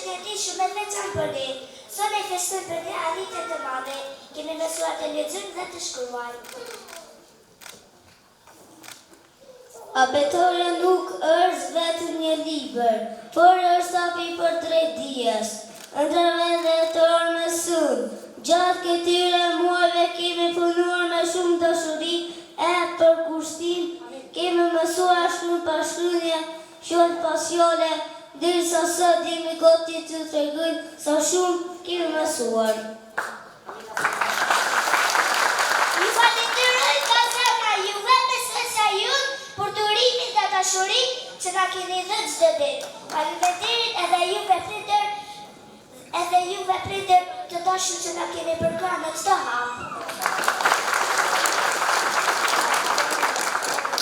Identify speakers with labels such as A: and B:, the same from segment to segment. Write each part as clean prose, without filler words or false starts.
A: një ditë shumë e veçantë për ne. Sot ne festojmë për ne arritje të madhe. Kemi mësuar të lexojmë dhe të shkruajmë.
B: Abetoria nuk është vetëm një libër, por është hapi për drejtdijes. Ëndrrave dhe torë mësuar. Gjatë këtyre muajve kemi punuar me shumë dashuri e për kushtim. Kemi mësuar shumë pashkruanje, shumë pasjole, derisa sot jemi gati të tregojmë sa shumë kemi mësuar.
A: Ju falenderoj nga zemra juve me sesa junë për durimin dhe dashurinë që na keni dhënë çdo ditë. Faleminderit edhe juve prindër të dashur që na keni bërë në çdo hap.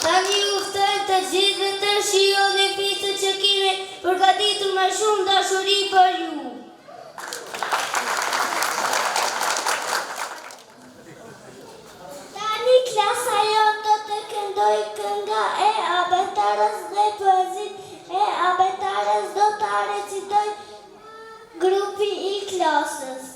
B: Tani ju ftoj të gjithë të shijoni fiset që kemi përgatitur me shumë dashuri për ju.
A: Tani klasa jonë do të këndoj kënga e abetarës dhe poezitë e abetarës do të recitoj grupi i klasës.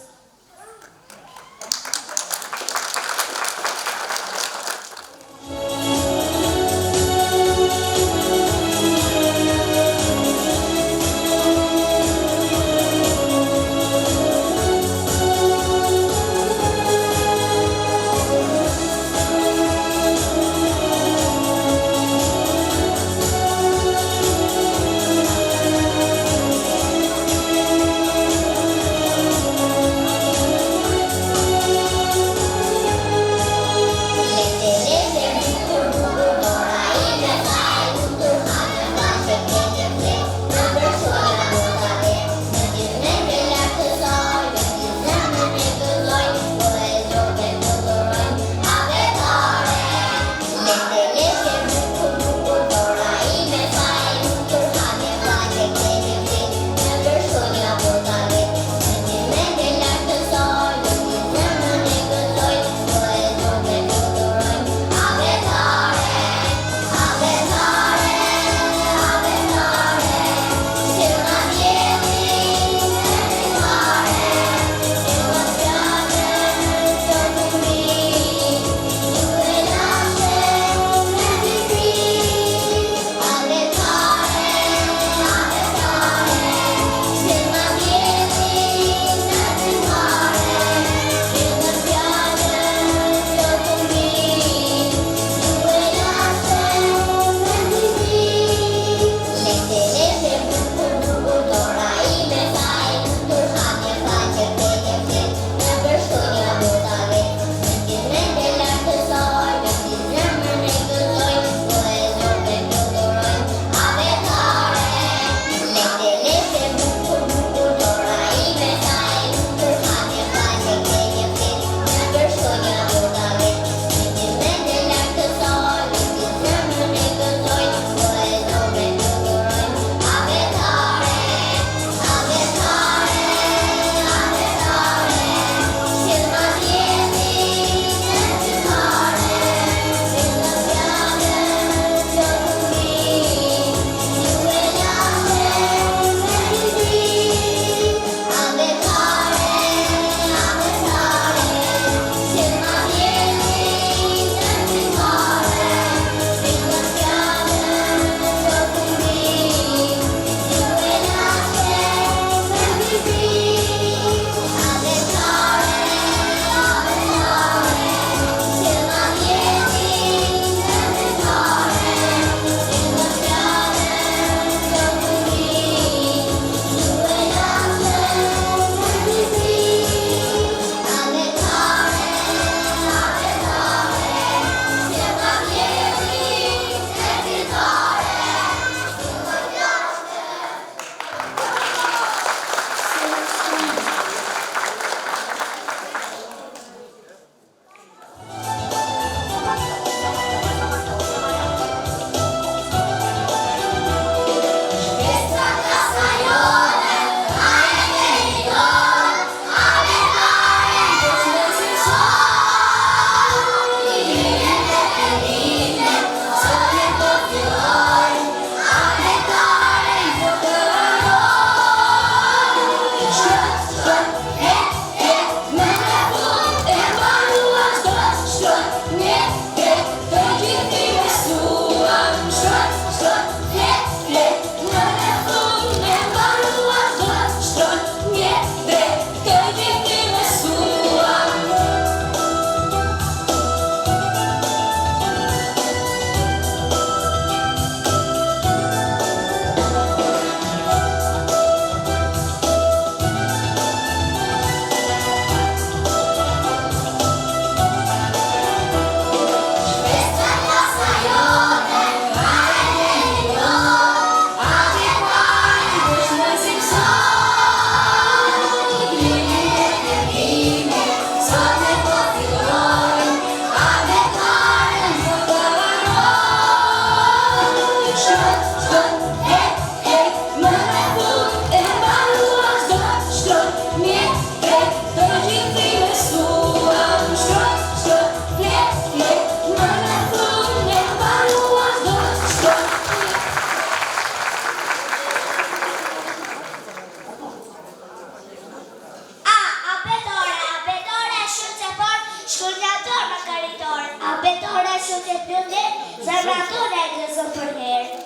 A: shoqe plënde, zemratore e gëzën për herë.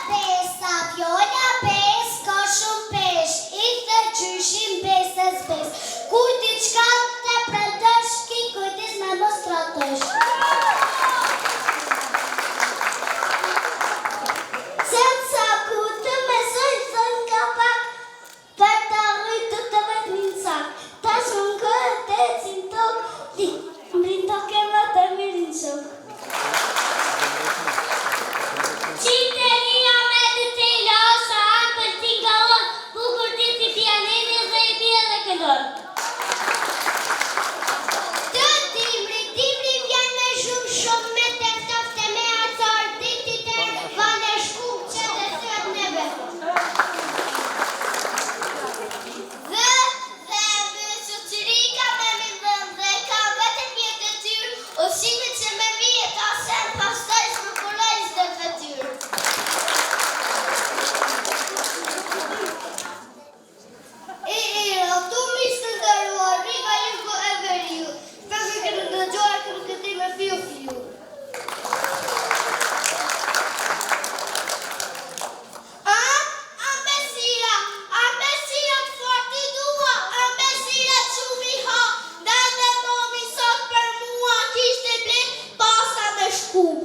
A: Pesa, vjolla pes, ka shumë pesh, i të qyshin besës bes. Kur ti qka të prëndësh, ki kujtis me mos tratësh. Se ca ku të mesoj, thën ka pak, për të rritë të vetë minë sak. Ta shumë kërë të cim tok, ti mrin tok e më të mirin shok. Qiteria me të tela, sa anë për ti galon, bukur ti si pianini dhe i bje dhe këllon. Të timri vjen me shumë me të ftofte me acar, diti të vane shkum që të thët neve. Dhe shoqërika me mi vend dhe ka vetëm një detyrë, ushqimit që me vijet asen pastaj shmëkullajs dhe detyrë. Tu mishë të ndëruar, riga ju vë e veriu, shpesh e këtë dëgjoar kërë këti me fiu. Ambesira të forti dua, ambesira qumi ha, da dhe momi sot për mua, kishte ble pasa me shkup.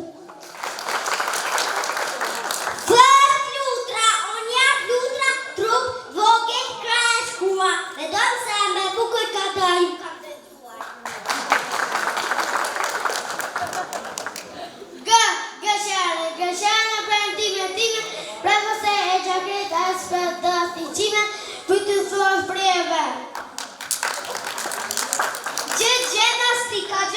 A: Flet lutra, unë jap lutra, trup, vogel, kraj shkua, me donë se me bukuj ka da ju kam të duar. Gëshane për time, preko se e gjakrit as për dësti qime, për të thuash breve. Gjenastika 1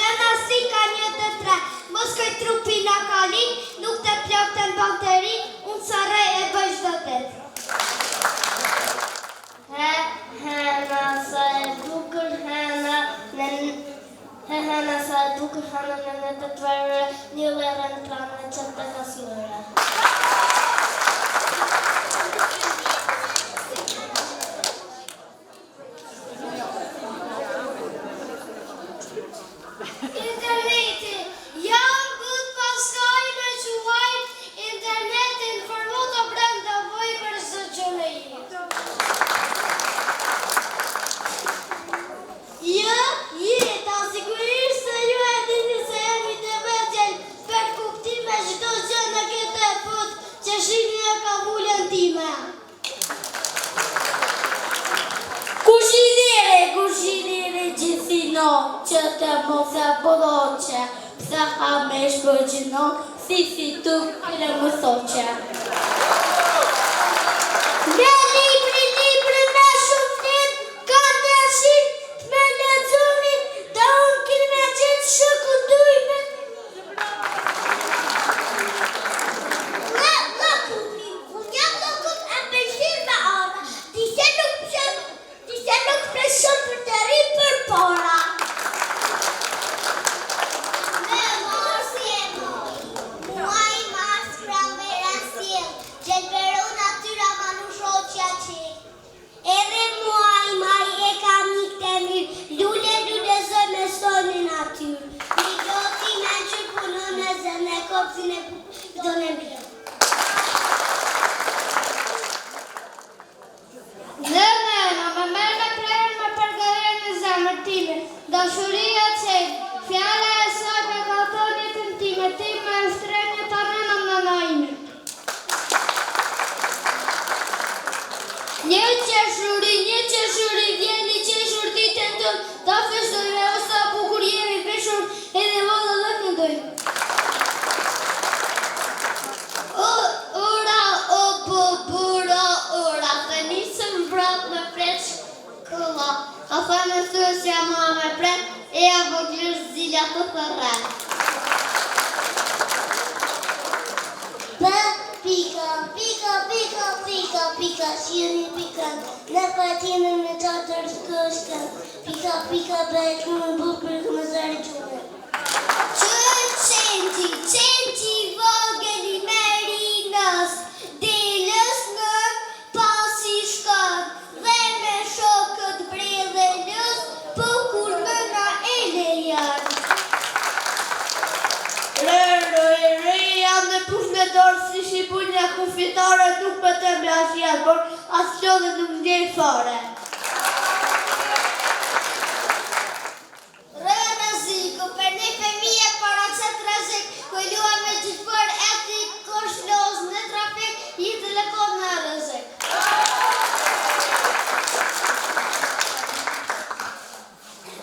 A: të 3, mos këj trupi në kalin, nuk të plok të në bakteri, unë sarej e bëjsh do tëtë. Hena sa e bukur, hena në të tverë, një lere në pranë në qëtë të kasurë. Interneti, jam bët paskaj me quajt internetin për mu të brenda voj për së që në jetë. Ta sigurisht se ju e dini se jemi të vetjen për kuptime çdo gjë në këtë fut që shini e ka vullën time. Kushinire gjithino që të mos e boloqe, pse ha me shpërgjino, si tu kërë më thoqe. Me libri me shumëtim, ka të shim, me lezonin, da unë kërë me gjithë shëku dujme. Unë jam lëkut e përshir me ara, ti se nuk preshon për të ri për para. Me marsi e muaj mars prave rasil, gjelberu natyra manushoqja qik. Edhe muaj maj e kam një këtë mirë, lule zë me soni natyrë. Një gjoti me që punon e zënë e kopsin e do në mirë. Me mërë prejën me përgëren në zemër time, dashuria qenë, fjalla e saj me kaltonit në time, ti me shtrenjë të rënëm në najme. Një qeshuri, vjeni qeshur ditën tënë, ta festojme osa bukur jemi peshur, edhe vëllë lëk në dojmë. Ura, të nisëm vrat me preq këlla, a fa në sësja mua me pret, e a vëglër zilja të përret. Pika, shjeni pikan, në patinë në qatër shkëshkan, pika, bëjt më bukër këmë zërë gjune. Qënqi, vogeli merinos, dilës në pasi shkon, dhe me shokët bre dhe lës, po kur nëna e
B: Shqipëria kufitarët nuk pëtëm blashiat, por asë qodhe nuk ndjerë fare.
A: Rëziku, për një fëmije para qëtë rëzik, këllua me gjithëpër etik, kosh loz në trafik, i telefon në rëzik.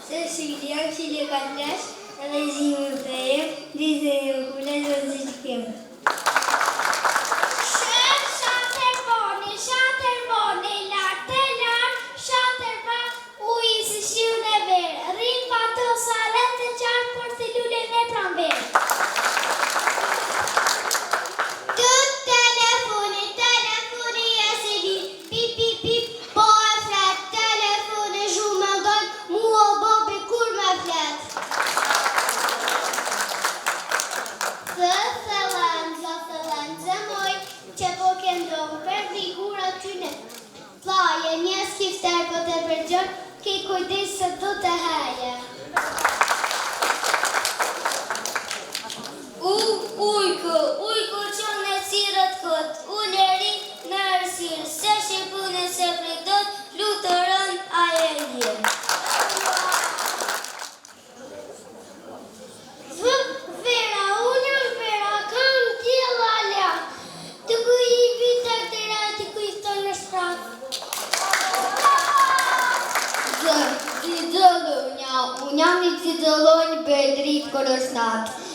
B: Cecilia, Cecilia Kallesh, edhe i zimë në fejëm, dizë e në kule dhe zishtë kemë.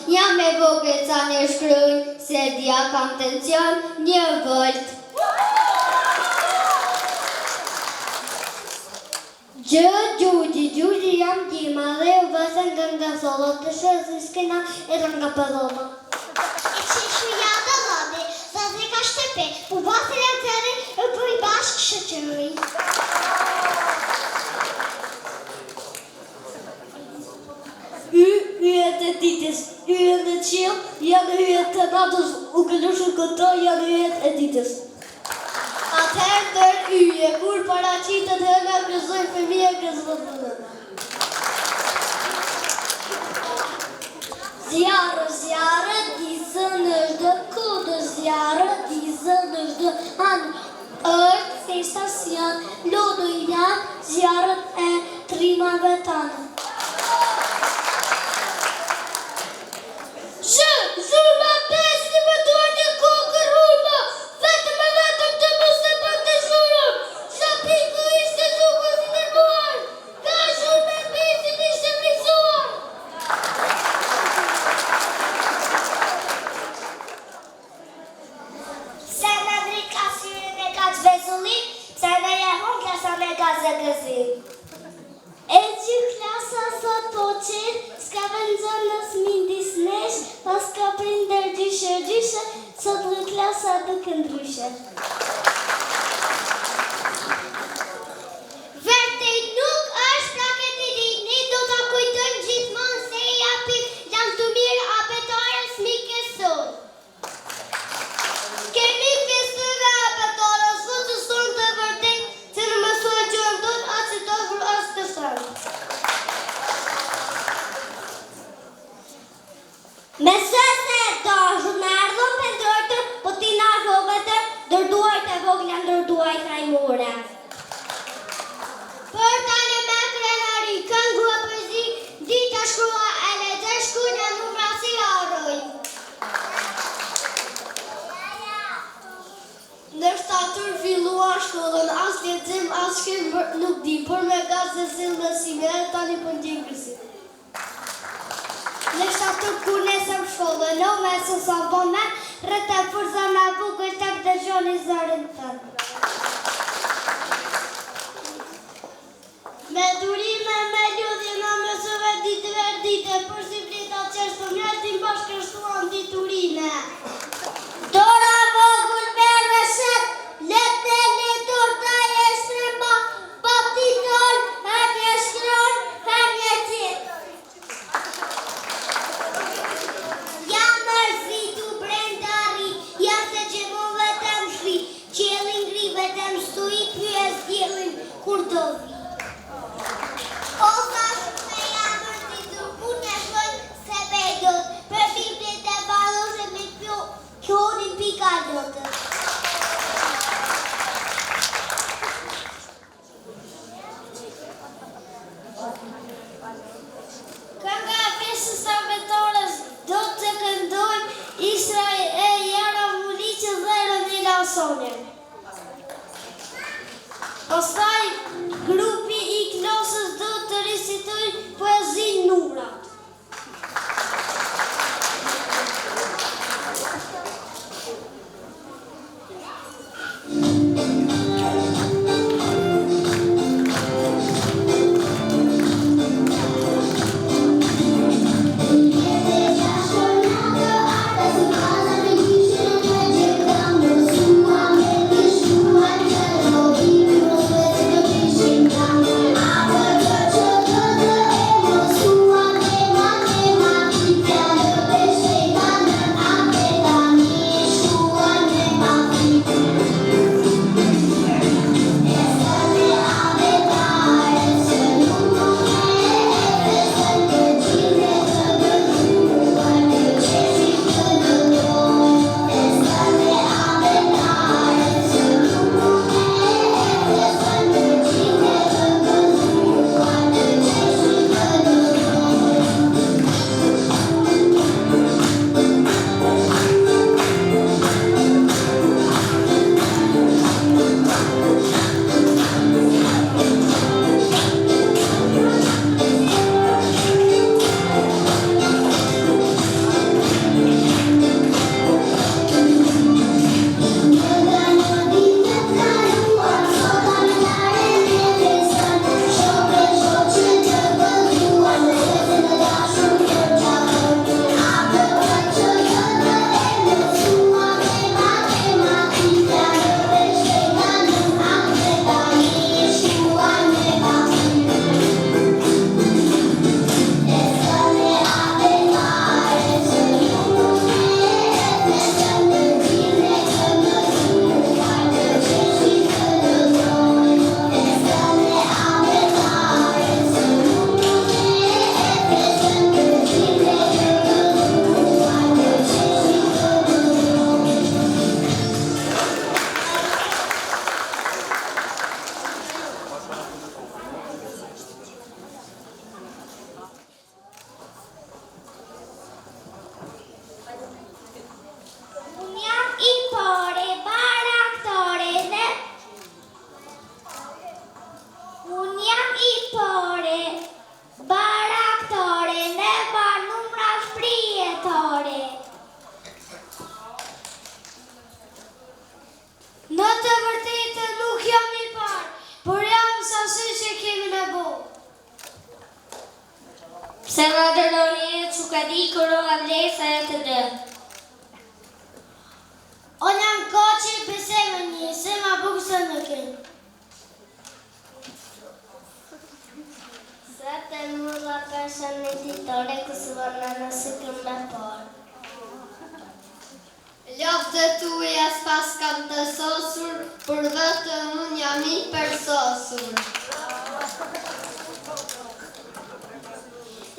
A: Jam me vogël sa një shkryjnë, se dia kam tension një volt. Gjugji jam gjima dhe u vësën nga solot të shëzë s'kena edhe nga pëdhoma. E që shmija dhe lade, sa dhe ka shtepe, u basër e tëre e për i bashkë shëqëri.
B: Yjet e ditës, yjet e qilë, janë yjet të natës, u këllushën këto janë yjet e ditës.
A: Atëherë tërë yje, kur paraqitët e nga këzojnë fëmije këzojnë të nëna.
B: Zjarë, dizën është kodë, zjarë, dizën është anë, është se stacion, lodo i janë, zjarët e trimave tanë. Zhurma pesë më duar një kokë rrurma, vetëm të mu se për të zhurëm, shapiku ishte zukur si nërmuar, ka zhurme besin ishte frizuar.
A: Se në drik asyrin e ka të vezullin, se në jehon klasa me ka zëgëzin.
B: E që klasa sot po qenë, s'ka vëndzën në smindis nesh, pas ka prinder gjyshe, sot në klasa duke ndryshe.
A: Vërtej nuk është praket i ri, ne do t'a kujtojmë gjithmonë se i apim janë të mirë apetarës mike sot. Kemi festëve apetarës, vëtë sonë të vërtej, se në mësoj gjërë do të atë që të vërë është të sërë.
B: Me sëse do në ardhën për ndërtër, po ti në vogëtër, dërduajt e vogla ndërduajt rajmure.
A: Për tani me krenari, këngu e pëzi, dita shkrua e lezër shkujnë e numra si arroj.
B: Nërshta tërë filluar shkollën, as vjetzim, as shkim nuk di, për me gazë dhe zilë dhe si me tani për ndjenë kërësit.
A: Nështë atë kur nesëm shkollë, në me së sa bëme, rëte fërza me bukë të këtë gjoni zërën tënë. Me durime, me ljudhje në mësëve ditë verdite, për si plita qështë të mjetin bashkështuan diturime.
B: Dora vogul merë shet, letë e letur të e shtremba, pa titol, her një shkron, her një qitë.
A: Jam mërzitu brenda ri, jam se që mu vetëm shri, qelin gri vetëm stui, pyes djelin kur do vi. O thash me jam mërzitu, kur në shoj se bedot, për biblit e balose me pjonin pika lotët.
B: Kënga e festës së vetores do të këndojnë Israel e Jara Vulici dhe Ronela Sonen. Pastaj grupi i klasës do të recitojë poezinë numrat. Se në dërënje që ka di kërë nga lesa e të dërë. O në në koqë i beseve një, se ma bukë së në kënë. Se të më la përshën në ditore, kësë vërna në së këmë me porë.
C: Loftë tuja s'pas kam të sosur, për vetë unë jam i për sosur.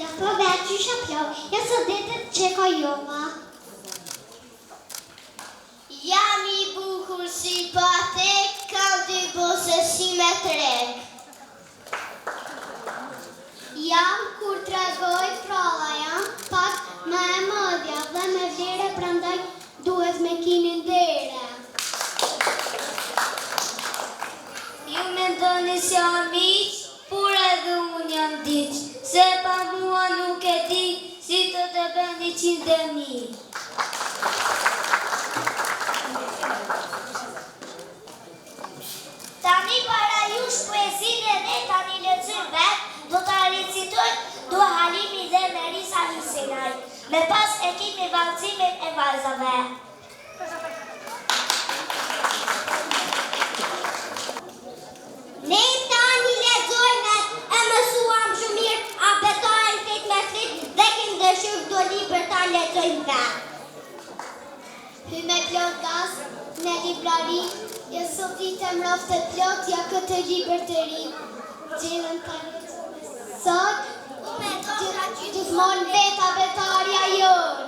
A: Ja po vetë që plov, ja së detet që ko jova.
C: Jam i bukur si patek, kam dy bose si me trek.
A: Jam kur tregoj pralla jam, pak me e mëdja dhe me vlere prandaj duhet me kinin dhere.
B: Ju me ndoni si amiq, por edhe unë jam diq, se pa mua nuk e di si të të bëni 100.000. Tani para jush poezinë dhe tani lexoj vetë, do të recitoj Dua Halimi dhe Merisa Hisenaj, me pas ekip me vallëzimin e vajzave.
A: Ne tani lexojmë e mësuam shumë mirë, a betojnë fit me fit dhe kim dëshirë do libër ta lexojmë vetë.
C: Hy me plot gas në librari, ja sotit e mroftë të plot, ja këtë libër të ri. Gjenën të sot, gjithmonë beta betarja jonë.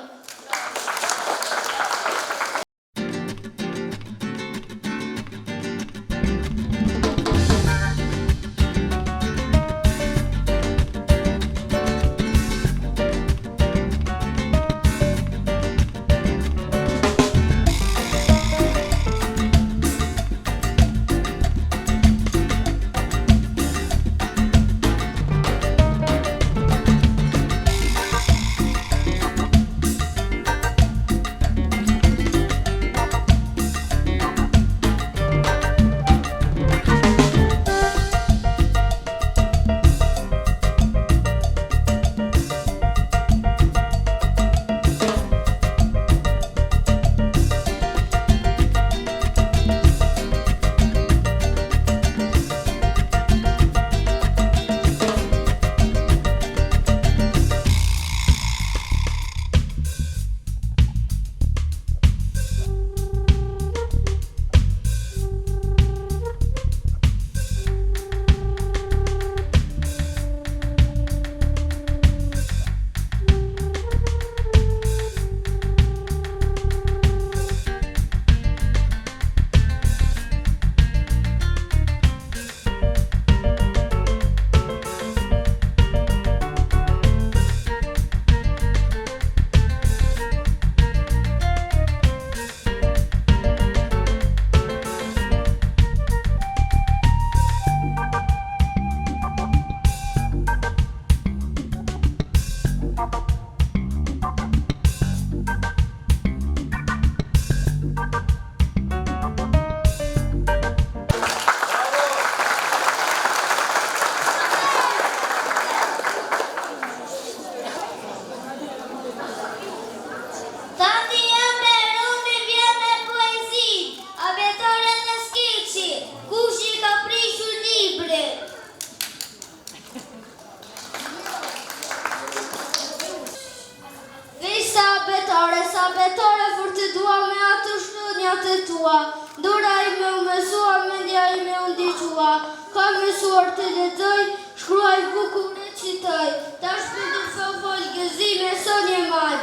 B: tua, dora ime u mësua, mendja ime u ndiqua, kam mësuar të lexoj, shkruaj bukur recitoj, tash për të fol gëzime sonje maj.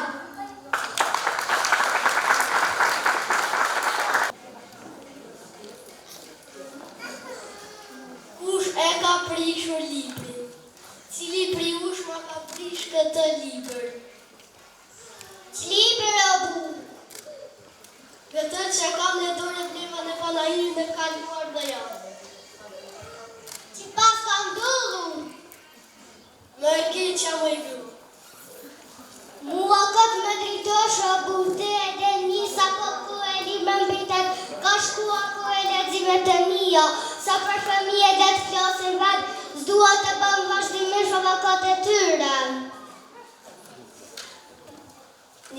C: Kush e ka prishur librin? Cili prej ush ma ka prish këtë libër? Libër o bu? Këtë që kam në dorë bleva në panahirin e kaluar dhe janë. Që pas ka ndollu? Më e keqja më i gru. Mua këtë më dritosh o bu, te edhe njësa po ku e libër mbitet, ka shkua ku e lexime të mija, sa për fëmije dhe të flasin vetë, s'dua të bëm vazhdimisht avakat e tyre.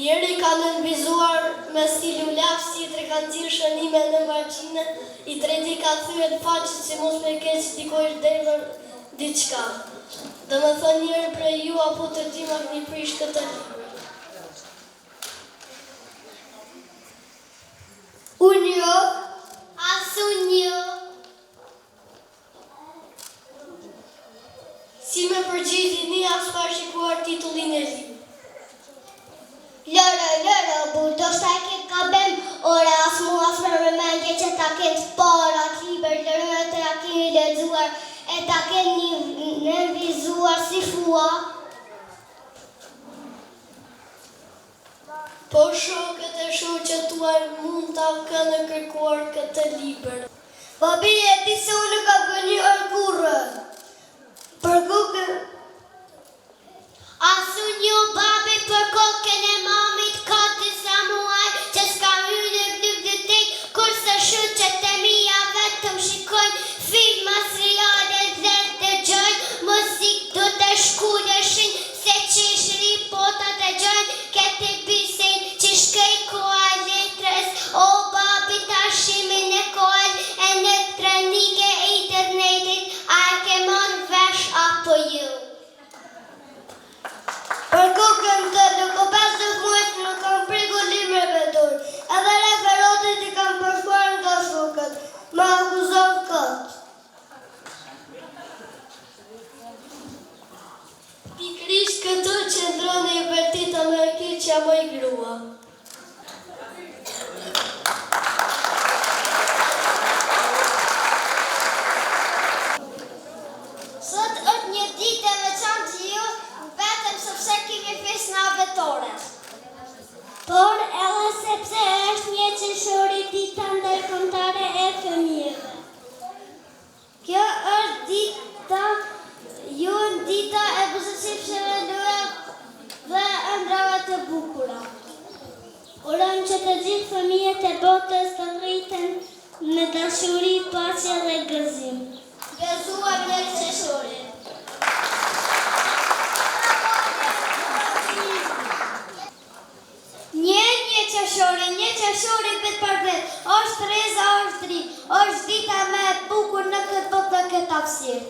C: Njeri ka nënvizuar me stilu laf, si tre kanë thirë shënime në marqine, i treti ka thyet faqët si mos me keq dikojsh derër diçka. Dhe më thënë njërë prej ju apo të timak një prish këtë libër. Unë jo, asu një. Si me përgjiti një asë pa shikuar titullin e libër. Lërë, bu, do shta e ke kabem, ore asë mu asë për vëmendje që ta ketë para të liber, lërë e të keni lexuar, e ta keni nervizuar si fua. Po shokët e shoqët tuaj mund ta kënë kërkuar këtë liber. Po bie, ti se unë ka gënjur kurrë. Për kokën... Asu një babi për kokën e mamit ka disa muaj që s'ka hyrë në bibliotek, kurse shoqet e mia vetëm shikojnë filma, seriale dhe dëgjojnë muzik, do të shkuleshin se qishri po të dëgjojnë këtë bisedë që shkej koha e letrës, o babi tashimin e kohën elektronike e internetit, a e ke marrë vesh apo ju? Për kokën të nuk o 50 muajt nuk kam prigur libreve dorë, edhe referatet i kam përshkuar nga shokët, ma akuzon këtë. Pikrisht këtë qëndron e vërtita me e keqja më i grua. Sot është një ditë e veçantë që ju, vetëm sepse kemi festë vetore. Por edhe sepse është një qeshori dita ndërkombëtare e fëmijëve. Kjo është dita dita e buzëqipsheve dhe ëndrave të bukura. Urojmë që të gjithë fëmijët e botës të rriten me dashuri, paqe dhe gëzim. Gëzuar në qeshori. Një qeshori për vet, është reza, është dri, është dita me e bukur në këtë botë në këtë hapësirë.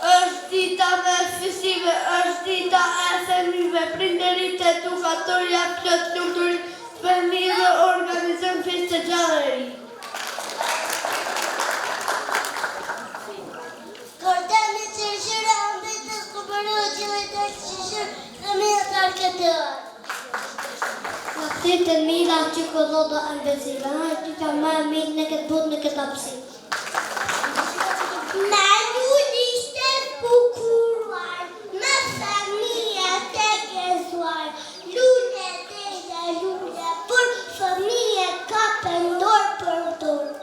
C: Është dita me fësive, është dita e fëmijëve, prindërit e edukatorja plot lumturit, fëmijëve organizojnë festë të gjallëri. Kordani qeshore ambitës këpërë gjilët e qeshore në mija të arketërë. Këtë të mira që këllodo ambesive, që ka ma e mirë në këtë botë në këtë hapësirë.
A: Me lulishte bukuruar, me fëmije të gëzuar, lule dhe lule, për fëmije ka pëndor për dorë.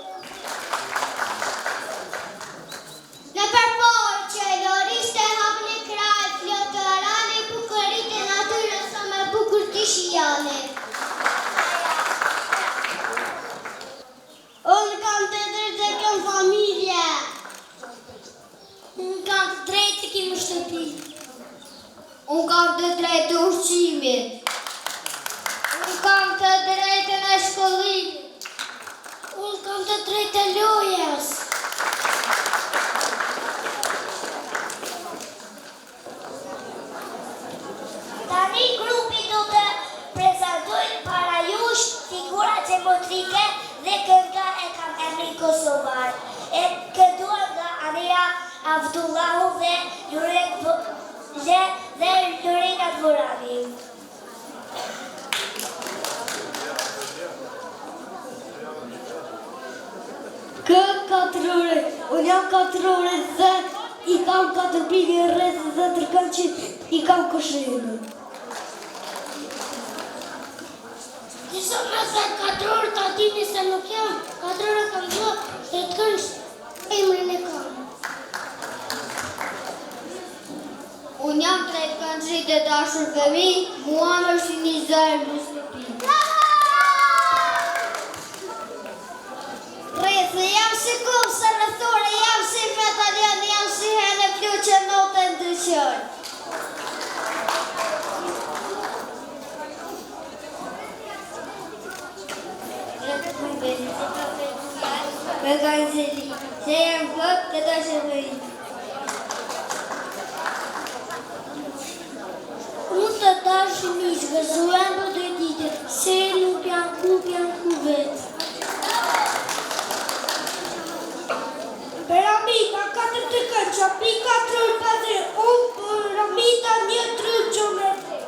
C: Në përpor që lorishte hapën e kraj, flotërane, bukurit e natyre sa me bukur të shijane.
A: Unë kam të drejtë dhe kam familje.
B: Shqipëtrike dhe kënga e kam emri kosovar. E kënduar nga Aria Avdullahu dhe Lorena Dvorani. Kë 4 ore, unë jam 4 ore dhe i kam 4 pike rreth dhe tërkën që i kam këshirë. Disa me se 4 orë të atimi se nuk jam, 4 orë kam dhë, se të kënsh emrin e kam. Unë jam 3 këndshit e dashur femi, mua më është një zërë në shëpi. Rrethë, jam si kumë, se rrethore, jam si medaljon, jam si hene flu që notë e ndryqoj. Me ka në zeli, se jam plot këta shëpëri. Unë të dash mishë, zuen për 2 dite, se nuk janë ku vetë. Piramida, 4 të kënqa, pi 4 orë 5, unë piramida 1 3 geometri.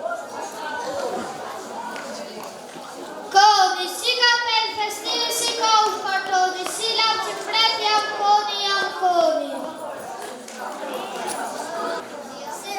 C: Kodi, si ka pel festini, si ka u shpartoni, si lam që fret jam koni. Se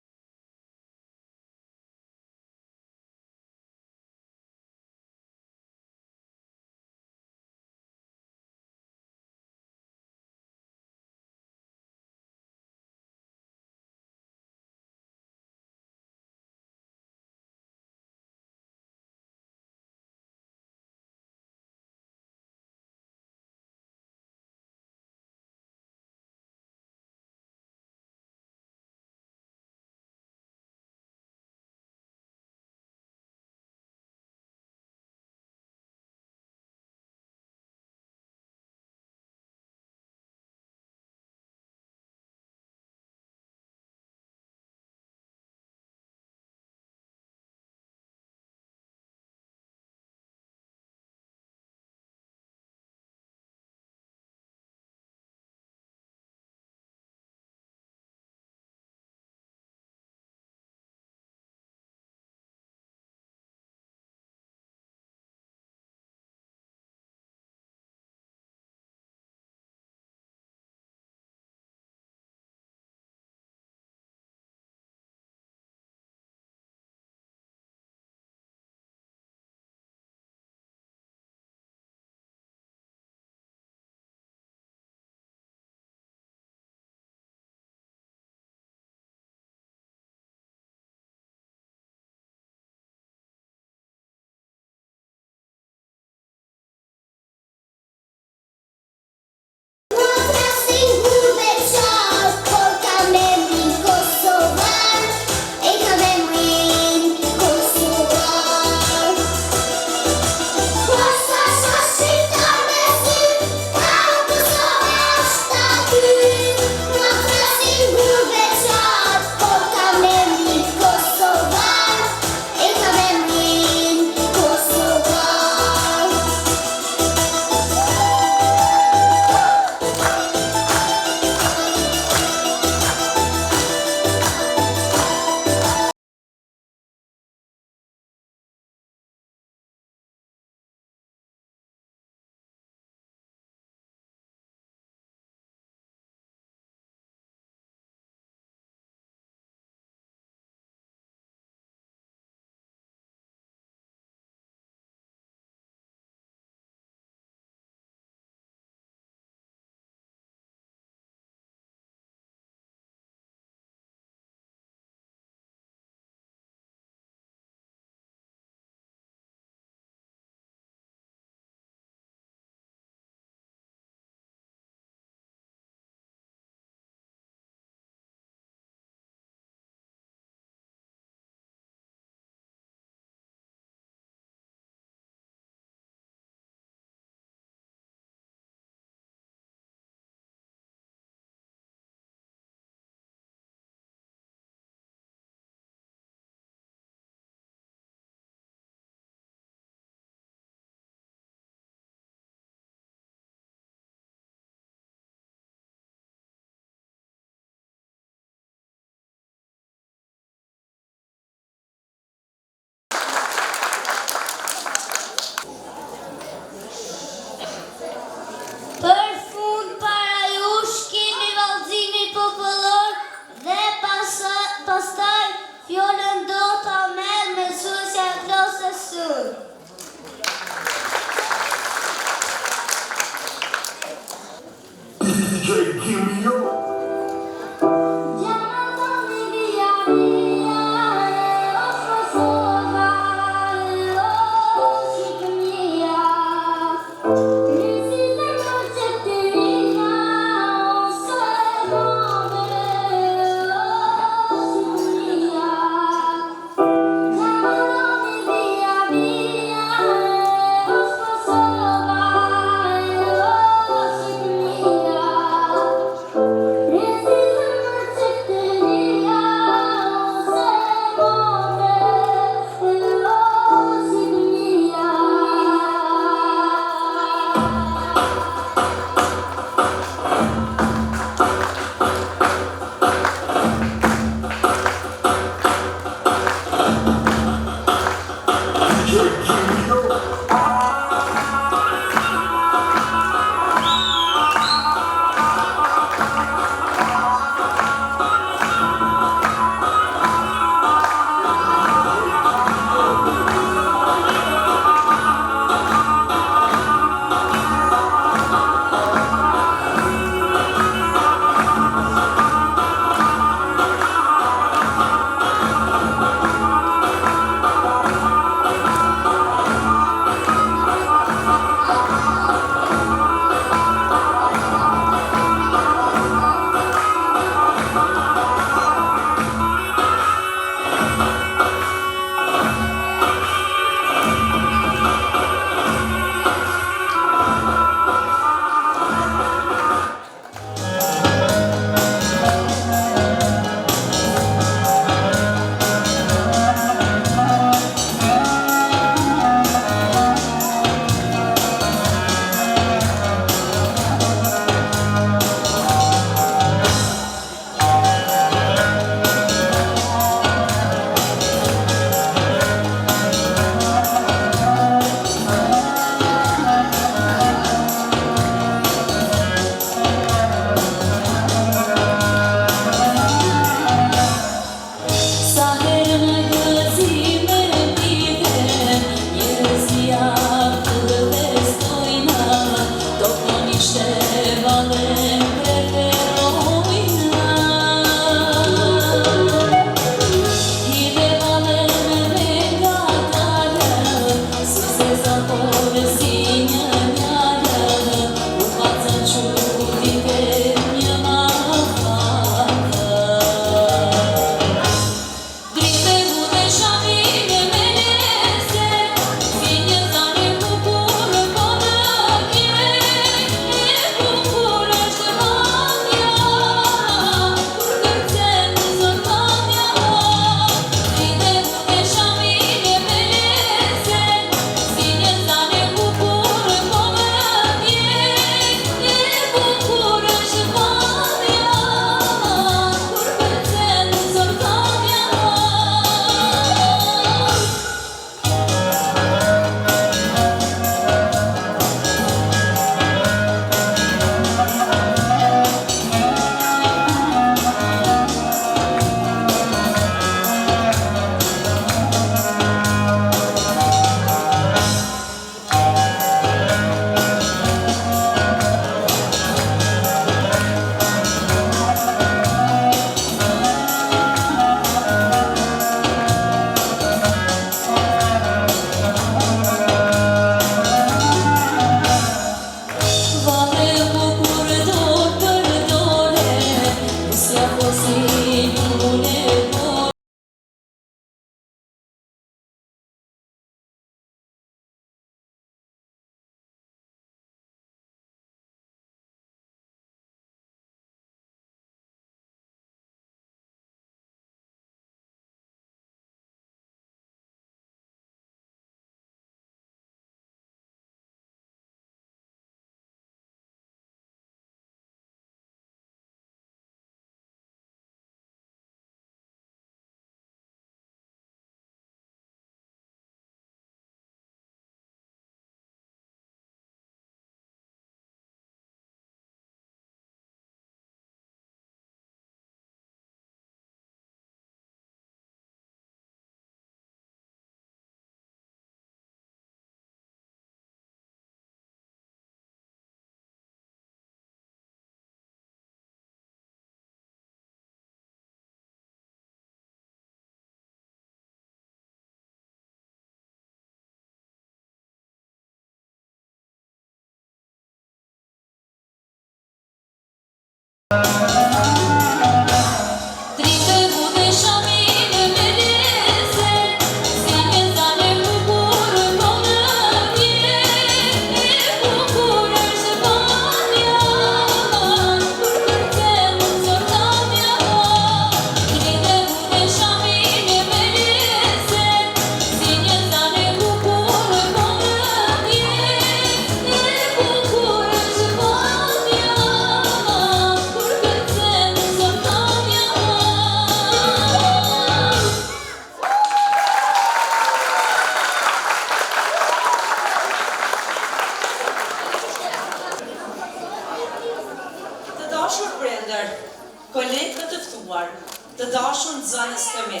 D: nderuar, të dashur nxënës të mi.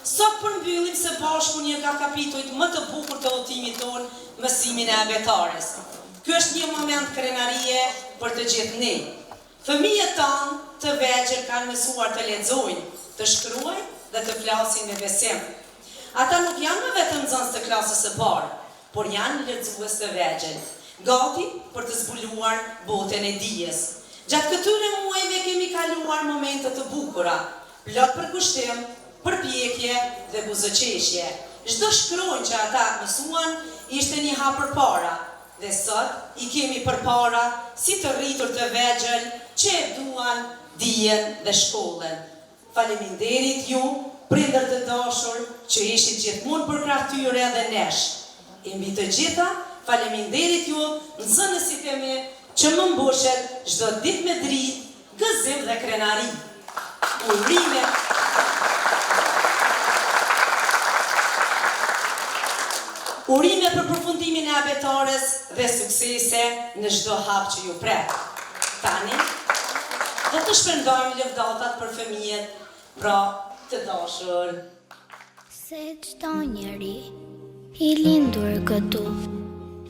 D: Sot përmbyllim së bashku një nga kapitujt më të bukur të udhëtimit tonë, mësimin e abetares. Ky është një moment krenarie për të gjithë ne. Fëmijët tanë të vegjël kanë mësuar të lexojnë, të shkruajnë dhe të flasin me besim. Ata nuk janë më vetëm nxënës të klasës së parë, por janë lexues të vegjël, gati për të zbuluar botën e dijes. Gjatë këtyre muajve kemi kaluar momente të bukura, plot përkushtim, përpjekje dhe buzëqeshje. Çdo shkronjë që ata mësuan ishte një hap përpara, dhe sot i kemi përpara si të rritur të vegjël që e duan dijen dhe shkollën. Faleminderit ju, prindër të dashur, që ishit gjithmonë për krah tyre dhe nesh. I mbi të gjitha, faleminderit ju, nxënësit e mi, që më mbushet çdo ditë me dritë, gëzim dhe krenari. Urime për përfundimin e abetares dhe suksese në çdo hap që ju pret. Tani, do të shpërndajmë lëvdatat për fëmijët, pra të dashur.
E: Se çdo njeri i lindur këtu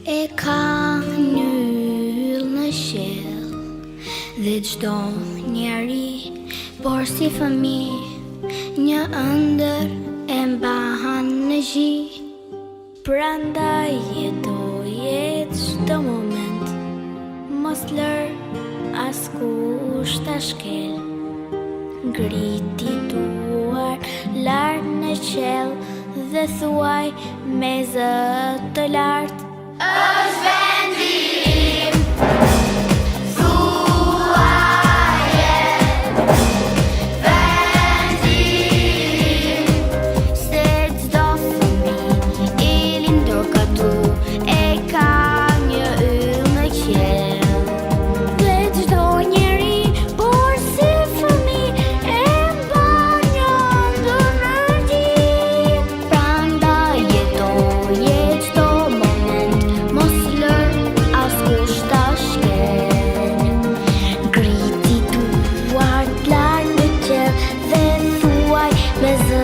E: e ka një yll në qiell, dhe çdo njeri, por si fëmijë, një ëndër e mbahan në gji. Prandaj jetoje çdo moment, mos lër askush ta shkel. Ngriti duar lart në qell dhe thuaj me zë të lartë: është vendi im, thuaje, vendi im. Se çdo fëmijë i lindur këtu e ka një yll në qiell, dhe çdo njeri, por si fëmijë, e mban një ëndër në gji. Prandaj jetoje çdo moment, mos lër askush ta shkel. Ngriti duart lart në qell dhe thuaj me zë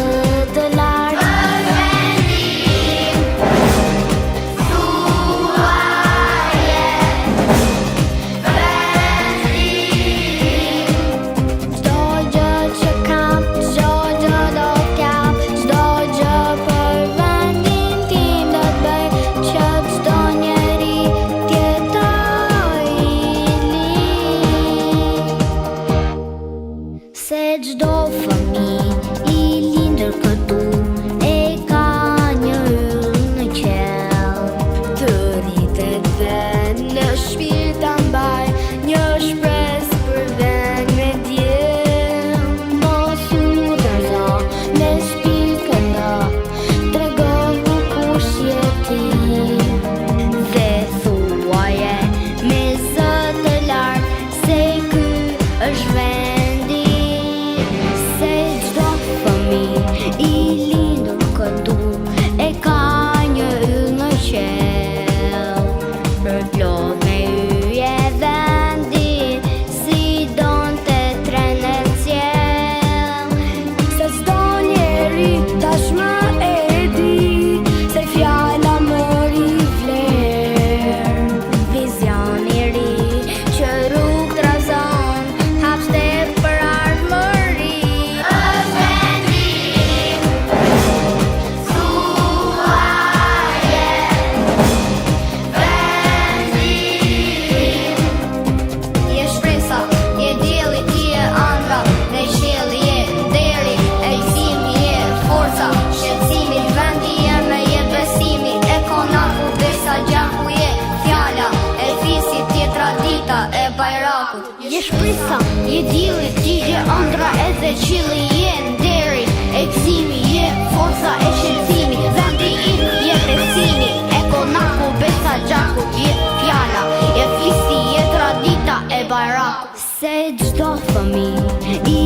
E: të lartë: çdo gjë që kam, çdo gjë do t'jap, çdo gjë për vendin tim do t'bëj, që çdo njeri t'jetoj i li. Se çdo fëmijë i lindur këtu e ka një yll në qiell, të rritet dhe në shpirt ta mbaj një shpresë për vend me diell. Mos u dërzo me shpirt këndo, tregohu kush je ti, dhe thuaje me zë të lartë se ky është vendi. Se çdo fëmijë i lindur këtu e ka një yll në qiell, për plot me yje vendin, si donte tren e qiell. Se çdo njeri tashmë e di, se fjala mori vlerë. Vizion i ri që rrugë trazon, hap shtep për ardhmëri. Është vendi im, thuaje, vendi im. Je shpresa, je dielli, ti je ëndra, në qiell je deri, e gëzimi je forca, shqetësimi vendi jem e je besimi, e konaku besa gjaku je fjala, e fisit je tradita e bajrakut. Je shpresa, je dielli, ti je ëndra, edhe qielli je deri, e gëzimi je forca, e shqetësimi vendi im je besimi, e konaku besa gjaku je fjala, e fisi je tradita e bajrakut. Se çdo fëmijë i